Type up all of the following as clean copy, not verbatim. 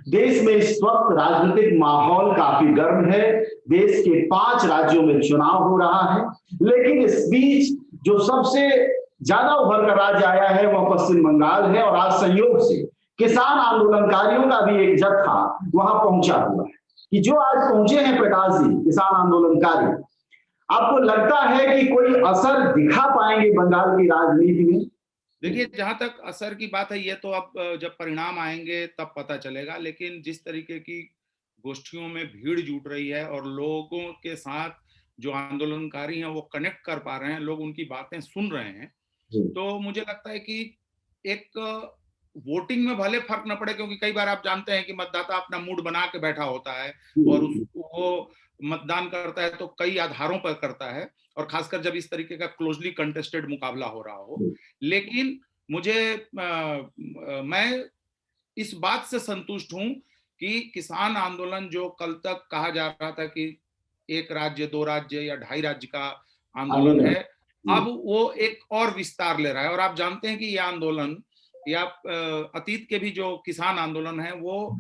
देश में इस वक्त राजनीतिक माहौल काफी गर्म है। देश के 5 राज्यों में चुनाव हो रहा है, लेकिन इस बीच जो सबसे ज्यादा उभर कर राज्य आया है वह पश्चिम बंगाल है, और आज संयोग से किसान आंदोलनकारियों का भी एक जत्था वहां पहुंचा हुआ है। कि जो आज पहुंचे हैं प्रकाश जी, किसान आंदोलनकारी, आपको लगता है कि कोई असर दिखा पाएंगे बंगाल की राजनीति में? देखिए, जहां तक असर की बात है, ये तो अब जब परिणाम आएंगे तब पता चलेगा। लेकिन जिस तरीके की गोष्ठियों में भीड़ जुट रही है और लोगों के साथ जो आंदोलनकारी हैं वो कनेक्ट कर पा रहे हैं, लोग उनकी बातें सुन रहे हैं, तो मुझे लगता है कि एक वोटिंग में भले फर्क न पड़े, क्योंकि कई बार आप जानते हैं कि मतदाता अपना मूड बना के बैठा होता है और वो मतदान करता है तो कई आधारों पर करता है, और खासकर जब इस तरीके का क्लोजली कंटेस्टेड मुकाबला हो रहा हो। लेकिन मैं इस बात से संतुष्ट हूं कि किसान आंदोलन जो कल तक कहा जा रहा था कि एक राज्य, दो राज्य या ढाई राज्य का आंदोलन है, अब वो एक और विस्तार ले रहा है। और आप जानते हैं कि यह आंदोलन या अतीत के भी जो किसान आंदोलन है वो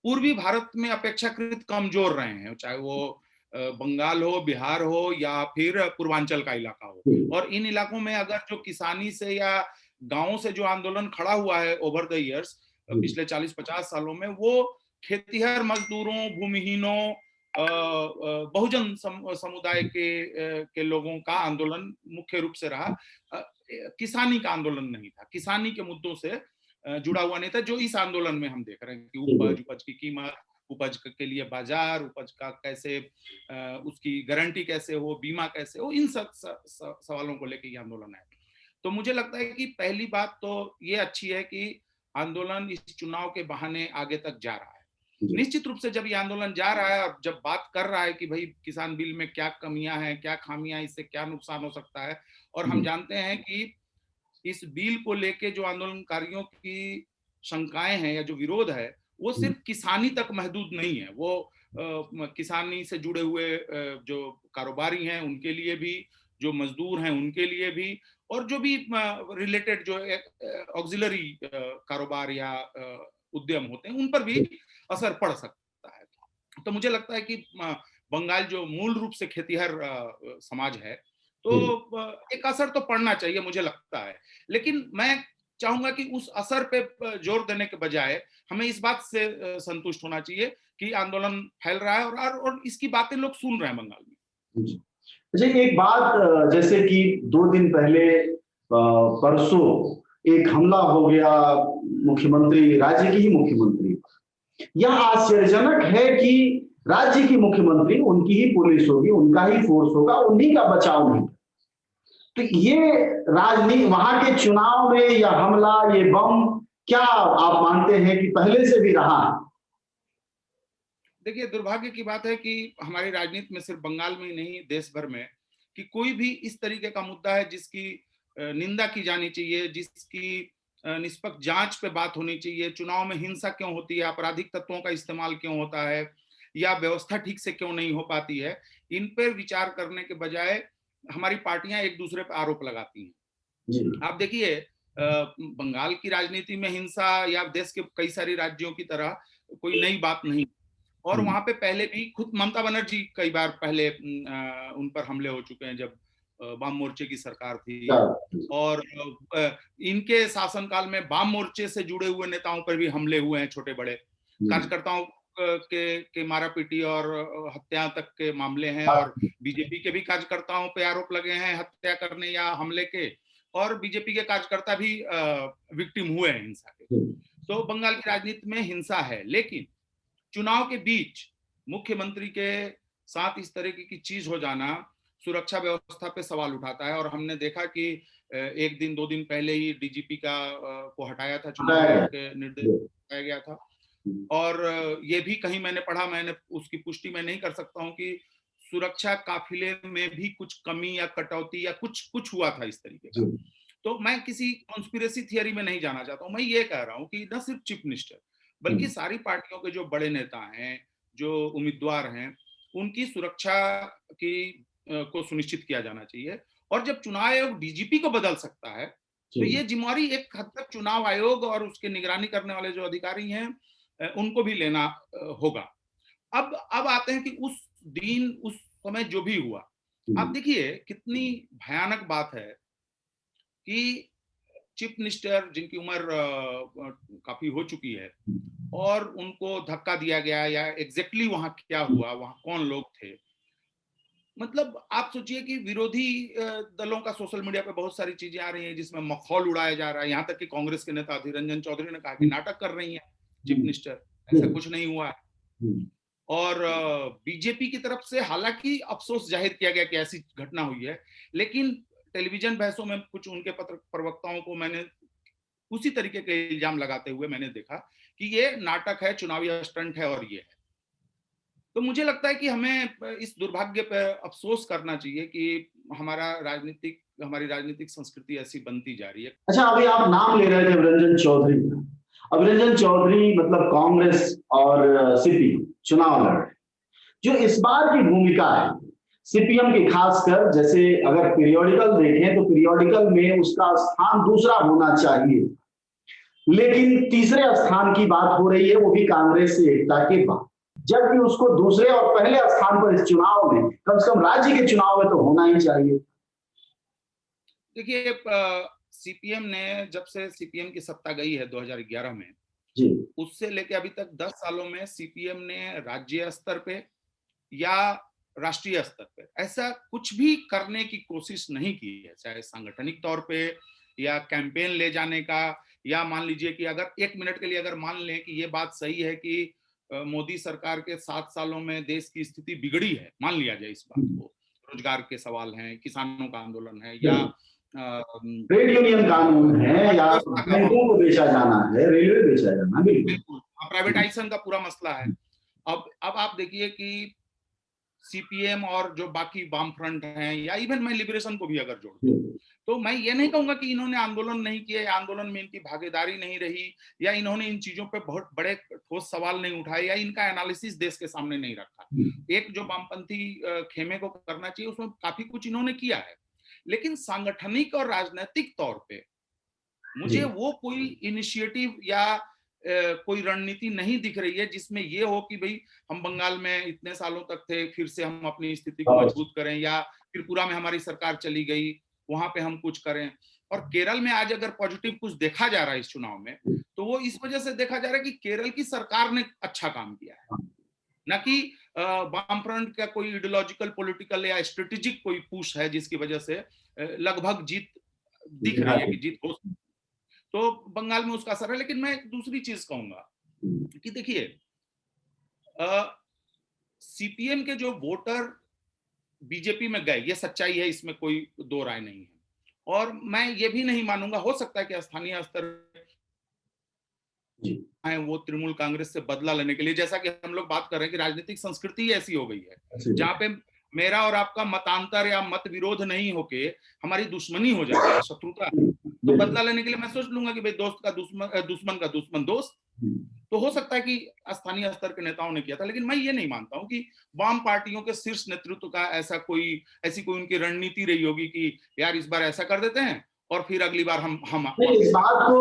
पूर्वी भारत में अपेक्षाकृत कमजोर रहे हैं, चाहे वो बंगाल हो, बिहार हो या फिर पूर्वांचल का इलाका हो। और इन इलाकों में अगर जो किसानी से या गांवों से जो आंदोलन खड़ा हुआ है ओवर द इयर्स, पिछले 40-50 सालों में, वो खेतीहर मजदूरों, भूमिहीनों, बहुजन समुदाय के लोगों का आंदोलन मुख्य रूप से रहा। किसानी का आंदोलन नहीं था, किसानी के मुद्दों से जुड़ा हुआ नहीं था, जो इस आंदोलन में हम देख रहे हैं कि उपज की कीमत, उपज के लिए बाजार, उपज का कैसे, उसकी गारंटी कैसे हो, बीमा कैसे हो, इन सब सवालों को लेकर यह आंदोलन है। तो मुझे लगता है कि पहली बात तो ये अच्छी है कि आंदोलन इस चुनाव के बहाने आगे तक जा रहा है। निश्चित रूप से जब ये आंदोलन जा रहा है और जब बात कर रहा है कि भाई किसान बिल में क्या कमियां हैं, क्या खामियां, इससे क्या नुकसान हो सकता है, और हम जानते हैं कि इस बिल को लेके जो आंदोलनकारियों की शंकाएं हैं या जो विरोध है वो सिर्फ किसानी तक महदूद नहीं है, वो किसानी से जुड़े हुए जो कारोबारी हैं उनके लिए भी, जो मजदूर हैं उनके लिए भी, और जो भी रिलेटेड जो ऑक्सिलरी कारोबार या उद्यम होते हैं उन पर भी असर पड़ सकता है। तो मुझे लगता है कि बंगाल जो मूल रूप से खेतीहर समाज है, तो एक असर तो पड़ना चाहिए मुझे लगता है। लेकिन मैं चाहूंगा कि उस असर पे जोर देने के बजाय हमें इस बात से संतुष्ट होना चाहिए कि आंदोलन फैल रहा है और इसकी बातें लोग सुन रहे हैं बंगाल में। अच्छा, एक बात, जैसे कि 2 दिन पहले परसों एक हमला हो गया मुख्यमंत्री, राज्य की ही मुख्यमंत्री। यह आश्चर्यजनक है कि राज्य की मुख्यमंत्री, उनकी ही पुलिस होगी, उनका ही फोर्स होगा, उन्हीं का बचाव नहीं। तो ये राजनीति वहां के चुनाव में यह हमला, ये बम, क्या आप मानते हैं कि पहले से भी रहा है? देखिए, दुर्भाग्य की बात है कि हमारी राजनीति में सिर्फ बंगाल में ही नहीं, देश भर में, कि कोई भी इस तरीके का मुद्दा है जिसकी निंदा की जानी चाहिए, जिसकी निष्पक्ष जांच पे बात होनी चाहिए, चुनाव में हिंसा क्यों होती है, आपराधिक तत्वों का इस्तेमाल क्यों होता है, या व्यवस्था ठीक से क्यों नहीं हो पाती है, इन पर विचार करने के बजाय हमारी पार्टियां एक दूसरे पर आरोप लगाती हैं। आप देखिए, बंगाल की राजनीति में हिंसा या देश के कई सारी राज्यों की तरह कोई नई बात नहीं, और वहां पे पहले भी खुद ममता बनर्जी कई बार पहले उन पर हमले हो चुके हैं जब वाम मोर्चे की सरकार थी, और इनके शासनकाल में वाम मोर्चे से जुड़े हुए नेताओं पर भी हमले हुए हैं, छोटे बड़े कार्यकर्ताओं के मारापीटी और हत्या तक के मामले हैं, और बीजेपी के भी कार्यकर्ताओं पे आरोप लगे हैं हत्या करने या हमले के, और बीजेपी के कार्यकर्ता भी विक्टिम हुए हैं हिंसा के। तो बंगाल की राजनीति में हिंसा है, लेकिन चुनाव के बीच मुख्यमंत्री के साथ इस तरह की चीज हो जाना सुरक्षा व्यवस्था पे सवाल उठाता है। और हमने देखा कि 1 दिन 2 दिन पहले ही डीजीपी को हटाया था, चुनाव आयोग के निर्देश हटाया गया था। और ये भी कहीं मैंने पढ़ा, मैंने उसकी पुष्टि मैं नहीं कर सकता हूं कि सुरक्षा काफिले में भी कुछ कमी या कटौती या कुछ हुआ था इस तरीके का। तो मैं किसी कॉन्स्पिरेसी थियरी में नहीं जाना चाहता हूं, मैं ये कह रहा हूं कि न सिर्फ चीफ मिनिस्टर बल्कि सारी पार्टियों के जो बड़े नेता हैं, जो उम्मीदवार हैं, उनकी सुरक्षा को सुनिश्चित किया जाना चाहिए। और जब चुनाव आयोग डीजीपी को बदल सकता है तो ये जिम्मेवारी एक हद तक चुनाव आयोग और उसके निगरानी करने वाले जो अधिकारी हैं उनको भी लेना होगा। अब आते हैं कि उस दिन उस समय जो भी हुआ, आप देखिए कितनी भयानक बात है कि चीफ मिनिस्टर जिनकी उम्र काफी हो चुकी है और उनको धक्का दिया गया, या एग्जैक्टली वहां क्या हुआ, वहां कौन लोग थे। मतलब आप सोचिए कि विरोधी दलों का सोशल मीडिया पे बहुत सारी चीजें आ रही हैं जिसमें मखौल उड़ाया जा रहा है। यहाँ तक कि कांग्रेस के नेता अधीर रंजन चौधरी ने कहा कि नाटक कर रही है चीफ मिनिस्टर, ऐसा कुछ नहीं हुआ है। और बीजेपी की तरफ से हालांकि अफसोस जाहिर किया गया कि ऐसी घटना हुई है, लेकिन टेलीविजन बहसों में कुछ उनके प्रवक्ताओं को मैंने उसी तरीके के इल्जाम लगाते हुए मैंने देखा कि ये नाटक है, चुनावी स्टंट है और ये है। तो मुझे लगता है कि हमें इस दुर्भाग्य पर अफसोस करना चाहिए कि हमारी राजनीतिक संस्कृति ऐसी बनती जा रही है। अच्छा, अभी आप नाम ले रहे थे अभिरंजन चौधरी। अभिरंजन चौधरी मतलब कांग्रेस और सीपीएम चुनाव लड़ रहे, जो इस बार की भूमिका है सीपीएम की, खासकर जैसे अगर पीरियोडिकल देखें तो पीरियोडिकल में उसका स्थान दूसरा होना चाहिए, लेकिन तीसरे स्थान की बात हो रही है, वो भी कांग्रेस से एकता के बाद, जबकि उसको दूसरे और पहले स्थान पर इस चुनाव में, कम से कम राज्य के चुनाव में तो होना ही चाहिए। देखिए, सीपीएम ने, जब से सीपीएम की सत्ता गई है 2011 में जी, उससे लेके अभी तक 10 सालों में सीपीएम ने राज्य स्तर पे या राष्ट्रीय स्तर पे ऐसा कुछ भी करने की कोशिश नहीं की है, चाहे सांगठनिक तौर पे या कैंपेन ले जाने का, या मान लीजिए कि अगर 1 मिनट के लिए अगर मान लें कि ये बात सही है कि मोदी सरकार के 7 सालों में देश की स्थिति बिगड़ी है, मान लिया जाए इस बात को, रोजगार के सवाल हैं, किसानों का आंदोलन है, या ट्रेड यूनियन कानून है, या बैंकों को बेचा जाना है, रेलवे बेचा जाना, बिल्कुल प्राइवेटाइजेशन का पूरा मसला है। अब आप देखिए कि सीपीएम और जो बाकी वाम फ्रंट हैं, या इवन मैं लिबरेशन को भी अगर जोड़ दूं, तो मैं ये नहीं कहूंगा कि इन्होंने आंदोलन नहीं किए, आंदोलन में इनकी भागीदारी नहीं रही, या इन्होंने इन चीजों पे बहुत बड़े ठोस सवाल नहीं उठाए, या इनका एनालिसिस देश के सामने नहीं रखा। एक जो वामपंथी खेमे को करना चाहिए उसमें काफी कुछ इन्होंने किया है, लेकिन सांगठनिक और राजनीतिक तौर पे मुझे वो कोई इनिशिएटिव या कोई रणनीति नहीं दिख रही है जिसमें ये हो कि भाई हम बंगाल में इतने सालों तक थे, फिर से हम अपनी स्थिति को मजबूत करें, या त्रिपुरा में हमारी सरकार चली गई वहां पे हम कुछ करें। और केरल में आज अगर पॉजिटिव कुछ देखा जा रहा है इस चुनाव में, तो वो इस वजह से देखा जा रहा है कि केरल की सरकार ने अच्छा काम किया है, न कि वामफ्रंट का कोई आइडियोलॉजिकल पॉलिटिकल या स्ट्रेटेजिक कोई पुश है जिसकी वजह से लगभग जीत दिख रही है कि जीत हो। तो बंगाल में उसका असर है। लेकिन मैं एक दूसरी चीज कहूंगा कि देखिए, सीपीएम के जो वोटर बीजेपी में गए, ये सच्चाई है, इसमें कोई दो राय नहीं है। और मैं ये भी नहीं मानूंगा, हो सकता है कि स्थानीय स्तर वो तृणमूल कांग्रेस से बदला लेने के लिए, जैसा कि हम लोग बात कर रहे हैं कि राजनीतिक संस्कृति ऐसी हो गई है जहां पे मेरा और आपका मतांतर या मत विरोध नहीं होके हमारी दुश्मनी हो जाती है, शत्रुता। तो बदला लेने के लिए मैं सोच लूंगा कि भाई दोस्त का दुश्मन का दुश्मन दोस्त। तो हो सकता है कि स्थानीय स्तर के नेताओं ने किया था, लेकिन मैं ये नहीं मानता हूं कि वाम पार्टियों के शीर्ष नेतृत्व का ऐसी कोई उनकी रणनीति रही होगी कि यार इस बार ऐसा कर देते हैं और फिर अगली बार हम इस बात को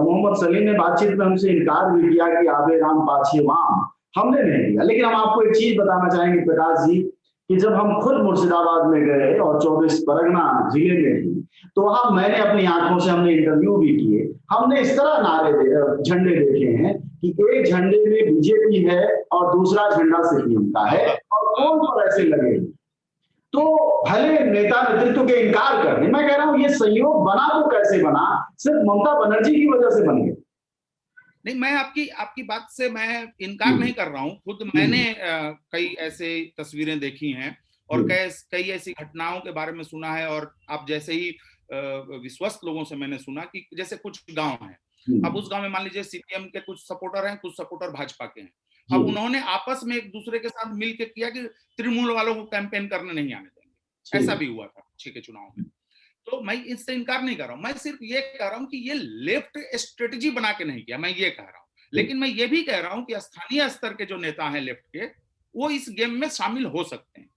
मोहम्मद सलीम ने बातचीत में हमसे इनकार भी किया कि आबे राम पाछे वाम, हमने नहीं किया। लेकिन हम आपको एक चीज बताना चाहेंगे प्रकाश जी, कि जब हम खुद मुर्शिदाबाद में गए और 24 परगना जिले में थी, तो वहां मैंने अपनी आंखों से, हमने इंटरव्यू भी किए, हमने इस तरह झंडे देखे हैं कि एक झंडे में बीजेपी है और दूसरा झंडा सीपीएम का है, और कौन पर ऐसे लगे। तो भले नेता नेतृत्व के इनकार करने, मैं कह रहा हूं ये संयोग बना तो कैसे बना, सिर्फ ममता बनर्जी की वजह से बन गया। नहीं, मैं आपकी बात से मैं इनकार नहीं कर रहा हूं। खुद मैंने कई ऐसे तस्वीरें देखी हैं और कई ऐसी घटनाओं के बारे में सुना है, और आप जैसे ही विश्वस्त लोगों से मैंने सुना कि जैसे कुछ गांव हैं, अब उस गांव में मान लीजिए सीपीएम के कुछ सपोर्टर हैं, कुछ सपोर्टर भाजपा के हैं। अब उन्होंने आपस में एक दूसरे के साथ मिलकर किया कि तृणमूल वालों को कैंपेन करने नहीं आने देंगे, ऐसा भी हुआ था पीछे के चुनाव में। तो मैं इससे इनकार नहीं कर रहा हूं, मैं सिर्फ ये कह रहा हूं कि ये लेफ्ट स्ट्रेटेजी बना के नहीं किया, मैं ये कह रहा हूं। लेकिन मैं ये भी कह रहा हूं कि स्थानीय स्तर के जो नेता हैं लेफ्ट के, वो इस गेम में शामिल हो सकते हैं,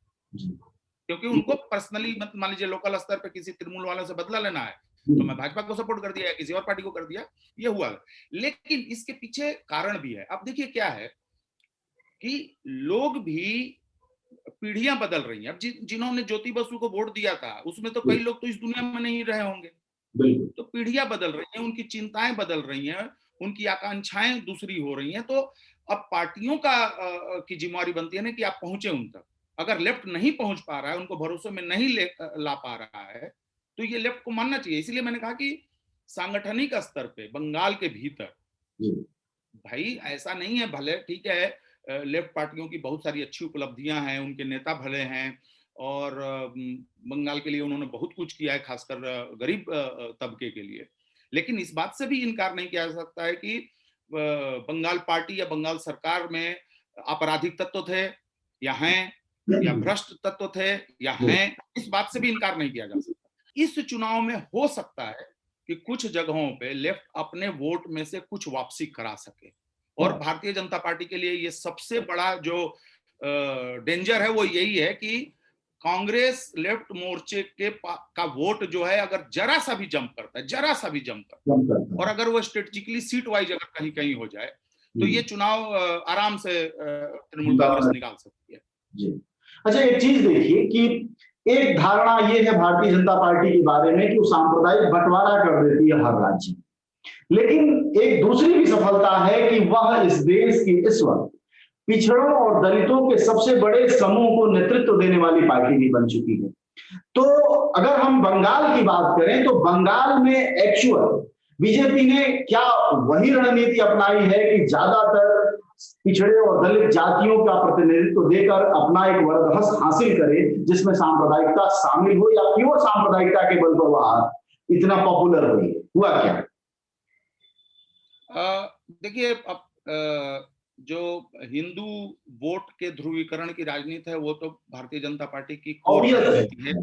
क्योंकि उनको पर्सनली मान लीजिए लोकल स्तर पे किसी तृणमूल वालों से बदला लेना है, तो मैं भाजपा को सपोर्ट कर दिया या किसी और पार्टी को कर दिया, ये हुआ। लेकिन इसके पीछे कारण भी है। अब देखिए क्या है कि लोग भी, पीढ़ियां बदल रही हैं। अब जिन्होंने ज्योति बसु को वोट दिया था उसमें तो कई लोग तो इस दुनिया में नहीं रहे होंगे। तो पीढ़ियां बदल रही हैं, उनकी चिंताएं बदल रही हैं, उनकी आकांक्षाएं दूसरी हो रही हैं। तो अब पार्टियों की जिम्मेवारी बनती है ना कि आप पहुंचे उन तक। अगर लेफ्ट नहीं पहुंच पा रहा है, उनको भरोसे में नहीं ला पा रहा है, तो ये लेफ्ट को मानना चाहिए। इसलिए मैंने कहा कि सांगठनिक स्तर पे बंगाल के भीतर भाई ऐसा नहीं है, भले ठीक है लेफ्ट पार्टियों की बहुत सारी अच्छी उपलब्धियां हैं, उनके नेता भले हैं और बंगाल के लिए उन्होंने बहुत कुछ किया है, खासकर गरीब तबके के लिए। लेकिन इस बात से भी इनकार नहीं किया जा सकता है कि बंगाल पार्टी या बंगाल सरकार में आपराधिक तत्व थे या हैं, या भ्रष्ट तत्व थे या हैं, इस बात से भी इनकार नहीं किया जा सकता। इस चुनाव में हो सकता है कि कुछ जगहों पे लेफ्ट अपने वोट में से कुछ वापसी करा सके, और भारतीय जनता पार्टी के लिए ये सबसे बड़ा जो डेंजर है वो यही है कि कांग्रेस लेफ्ट मोर्चे का वोट जो है अगर जरा सा भी जंप करता है, जरा सा भी जंप करता है, और अगर वो स्ट्रेटेजिकली सीट वाइज अगर कहीं कहीं हो जाए, तो ये चुनाव आराम से तृणमूल कांग्रेस निकाल सकती है। जी। अच्छा, एक चीज देखिए कि एक धारणा ये है भारतीय जनता पार्टी के बारे में कि वो सांप्रदायिक बंटवारा कर देती है हर राज्य, लेकिन एक दूसरी भी सफलता है कि वह इस देश की इस वक्त पिछड़ों और दलितों के सबसे बड़े समूह को नेतृत्व देने वाली पार्टी भी बन चुकी है। तो अगर हम बंगाल की बात करें तो बंगाल में एक्चुअल बीजेपी ने क्या वही रणनीति अपनाई है कि ज्यादातर पिछड़े और दलित जातियों का प्रतिनिधित्व देकर अपना एक वर्चस्व हासिल करे जिसमें सांप्रदायिकता शामिल हो, या प्योर सांप्रदायिकता के बल पर वह इतना पॉपुलर हुई? हुआ क्या? देखिए, अब जो हिंदू वोट के ध्रुवीकरण की राजनीति है वो तो भारतीय जनता पार्टी की राजनीति है,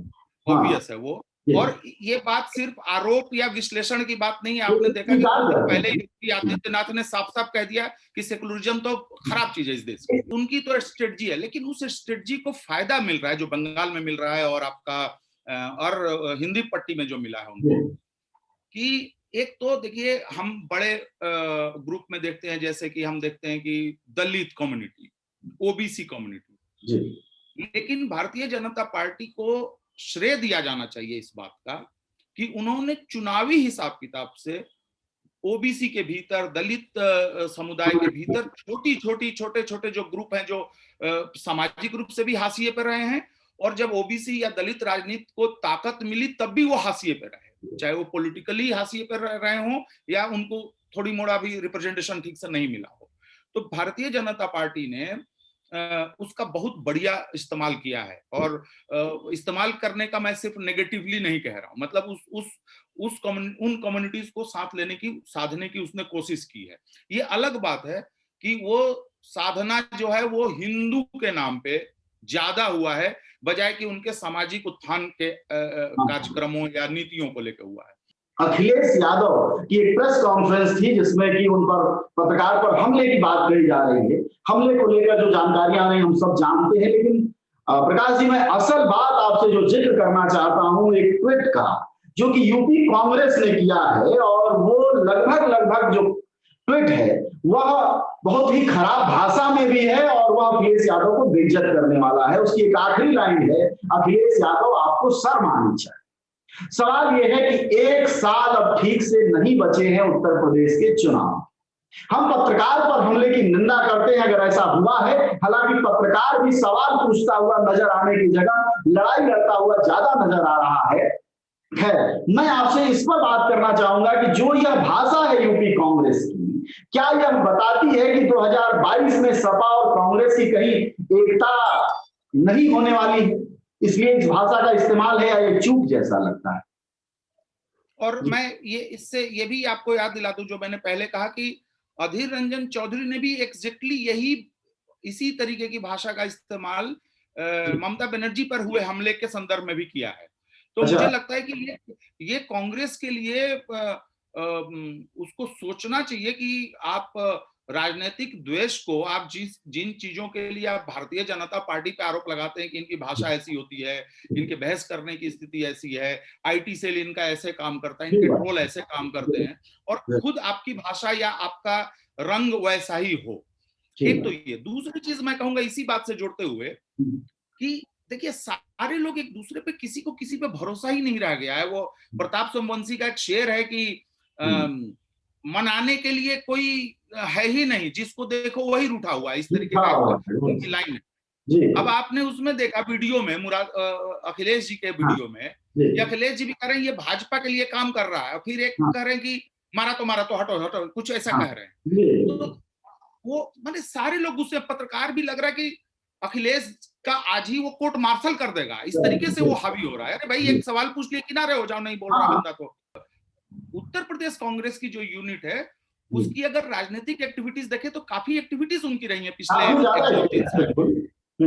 ऑब्वियस है वो। और ये बात सिर्फ आरोप या विश्लेषण की बात नहीं है। आपने देखा कि पहले योगी आदित्यनाथ ने साफ साफ कह दिया कि सेकुलरिज्म तो खराब चीज है इस देश की। उनकी तो स्ट्रेटजी है, लेकिन उस स्ट्रेटजी को फायदा मिल रहा है जो बंगाल में मिल रहा है और आपका और हिंदी पट्टी में जो मिला है उनको, कि एक तो देखिए हम बड़े ग्रुप में देखते हैं, जैसे कि हम देखते हैं कि दलित कम्युनिटी, ओबीसी कम्युनिटी, लेकिन भारतीय जनता पार्टी को श्रेय दिया जाना चाहिए इस बात का कि उन्होंने चुनावी हिसाब किताब से ओबीसी के भीतर, दलित समुदाय के भीतर छोटी छोटी छोटे छोटे जो ग्रुप हैं जो सामाजिक रूप से भी हाशिए पर रहे हैं, और जब ओबीसी या दलित राजनीति को ताकत मिली तब भी वो हाशिए पर रहे, चाहे वो पॉलिटिकली हाशिए पर रहे हों या उनको थोड़ी मोड़ा भी रिप्रेजेंटेशन ठीक से नहीं मिला हो। तो भारतीय जनता पार्टी ने उसका बहुत बढ़िया इस्तेमाल किया है, और इस्तेमाल करने का मैं सिर्फ नेगेटिवली नहीं कह रहा हूं, मतलब उन कम्युनिटीज को साथ लेने की, साधने की उसने कोशिश की है। ये अलग बात है कि वो साधना जो है वो हिंदू के नाम पे ज्यादा हुआ है बजाय कि उनके सामाजिक उत्थान के कार्यक्रमों या नीतियों को लेकर हुआ है। अखिलेश यादव की एक प्रेस कॉन्फ्रेंस थी जिसमें कि उन पर पत्रकार पर हमले की बात कही जा रही है। हमले को लेकर जो जानकारियां आ रही हम सब जानते हैं, लेकिन प्रकाश जी मैं असल बात आपसे जो जिक्र करना चाहता हूं एक ट्वीट का जो कि यूपी कांग्रेस ने किया है, और वो लगभग जो ट्वीट है वह बहुत ही खराब भाषा में भी है और वह अखिलेश यादव को बेइज्जत करने वाला है। उसकी एक आखिरी लाइन है, अखिलेश यादव आपको शर्म आनी चाहिए। सवाल यह है कि 1 साल अब ठीक से नहीं बचे हैं उत्तर प्रदेश के चुनाव। हम पत्रकार पर हमले की निंदा करते हैं अगर ऐसा हुआ है, हालांकि पत्रकार भी सवाल पूछता हुआ नजर आने की जगह लड़ाई लड़ता हुआ ज्यादा नजर आ रहा है। मैं आपसे इस पर बात करना चाहूंगा कि जो यह भाषा है यूपी कांग्रेस की, क्या यह बताती है कि 2022 में सपा और कांग्रेस की कहीं एकता नहीं होने वाली है, इसलिए इस भाषा का इस्तेमाल है, या ये चूक जैसा लगता है? और मैं इससे ये भी आपको याद दिला दूं जो मैंने पहले कहा कि अधीर रंजन चौधरी ने भी एग्जैक्टली इसी तरीके की भाषा का इस्तेमाल ममता बनर्जी पर हुए हमले के संदर्भ में भी किया है। तो मुझे लगता है कि ये कांग्रेस के लिए उसको सोचना चाहिए कि आप राजनीतिक द्वेष को आप जिन चीजों के लिए आप भारतीय जनता पार्टी पे आरोप लगाते हैं कि इनकी भाषा ऐसी होती है, इनके बहस करने की स्थिति ऐसी है, आईटी सेल इनका ऐसे काम करता है, इनके ट्रोल ऐसे काम करते हैं, और खुद आपकी भाषा या आपका रंग वैसा ही हो। एक तो ये, दूसरी चीज मैं कहूंगा इसी बात से जोड़ते हुए कि देखिए सारे लोग एक दूसरे पे किसी पे भरोसा ही नहीं रह गया है। वो प्रताप सोमवंशी का एक शेर है कि मनाने के लिए कोई है ही नहीं, जिसको देखो वही रूठा हुआ है, इस तरीके का उनकी लाइन है। अब आपने उसमें देखा वीडियो में अखिलेश जी के वीडियो में, कि अखिलेश जी भी कह रहे हैं ये भाजपा के लिए काम कर रहा है, फिर एक कह रहे हैं कि मारा तो हटो हटो, कुछ ऐसा कह रहे हैं। तो वो माने सारे लोग गुस्से, पत्रकार भी लग रहा है कि अखिलेश का आज ही वो कोर्ट मार्शल कर देगा, इस तरीके से वो हावी हो रहा है। अरे भाई एक सवाल पूछ लिए, किनारे हो जाओ, नहीं बोल रहा बंदा तो। उत्तर प्रदेश कांग्रेस की जो यूनिट है उसकी अगर राजनीतिक एक्टिविटीज देखें तो काफी एक्टिविटीज उनकी रही है पिछले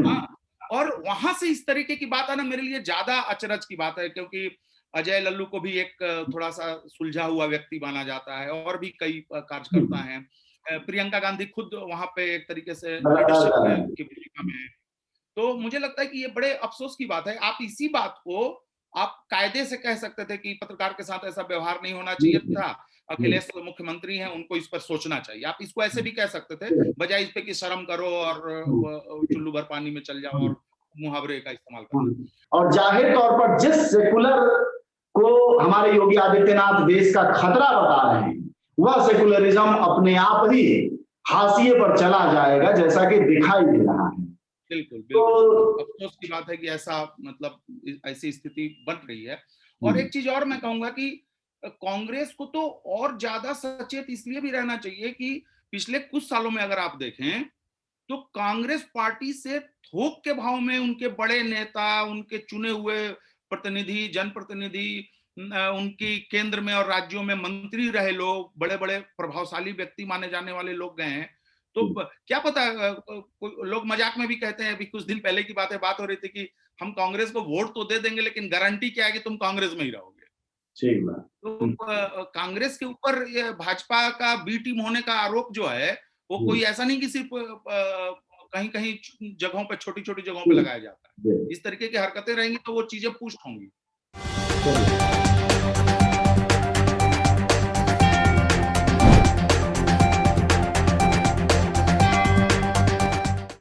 हाँ, और वहां से इस तरीके की बात आना मेरे लिए ज्यादा अचरज की बात है, क्योंकि अजय लल्लू को भी एक थोड़ा सा सुलझा हुआ व्यक्ति माना जाता है, और भी कई कार्यकर्ता हैं, प्रियंका गांधी खुद वहां पे एक तरीके से लीडरशिप की भूमिका में है। तो मुझे लगता है कि ये बड़े अफसोस की बात है। आप इसी बात को आप कायदे से कह सकते थे कि पत्रकार के साथ ऐसा व्यवहार नहीं होना चाहिए था, अखिलेश मुख्यमंत्री हैं, उनको इस पर सोचना चाहिए। आप इसको ऐसे भी कह सकते थे, बजाय इस पे कि शर्म करो और चुल्लू भर पानी में चल जाओ और मुहावरे का इस्तेमाल करो। और जाहिर तौर पर जिस सेकुलर को हमारे योगी आदित्यनाथ देश का खतरा बता रहे हैं, वह सेकुलरिज्म अपने आप ही हाशिए पर चला जाएगा, जैसा कि दिखाई दे रहा है। बिल्कुल बिल्कुल अफसोस की बात है कि ऐसा मतलब ऐसी स्थिति बन रही है। और एक चीज और मैं कहूंगा कि कांग्रेस को तो और ज्यादा सचेत इसलिए भी रहना चाहिए कि पिछले कुछ सालों में अगर आप देखें तो कांग्रेस पार्टी से थोक के भाव में उनके बड़े नेता, उनके चुने हुए प्रतिनिधि, जनप्रतिनिधि, उनकी केंद्र में और राज्यों में मंत्री रहे लोग, बड़े बड़े प्रभावशाली व्यक्ति माने जाने वाले लोग गए हैं। तो क्या पता, लोग मजाक में भी कहते हैं, अभी कुछ दिन पहले की बात हो रही थी कि हम कांग्रेस को वोट तो दे देंगे लेकिन गारंटी क्या है कि तुम कांग्रेस में ही रहोगे। तो कांग्रेस के ऊपर भाजपा का बी टीम होने का आरोप जो है वो कोई ऐसा नहीं कि सिर्फ कहीं कहीं जगहों पे, छोटी छोटी जगहों पे लगाया जाता है। इस तरीके की हरकतें रहेंगी तो वो चीजें पुष्ट होंगी।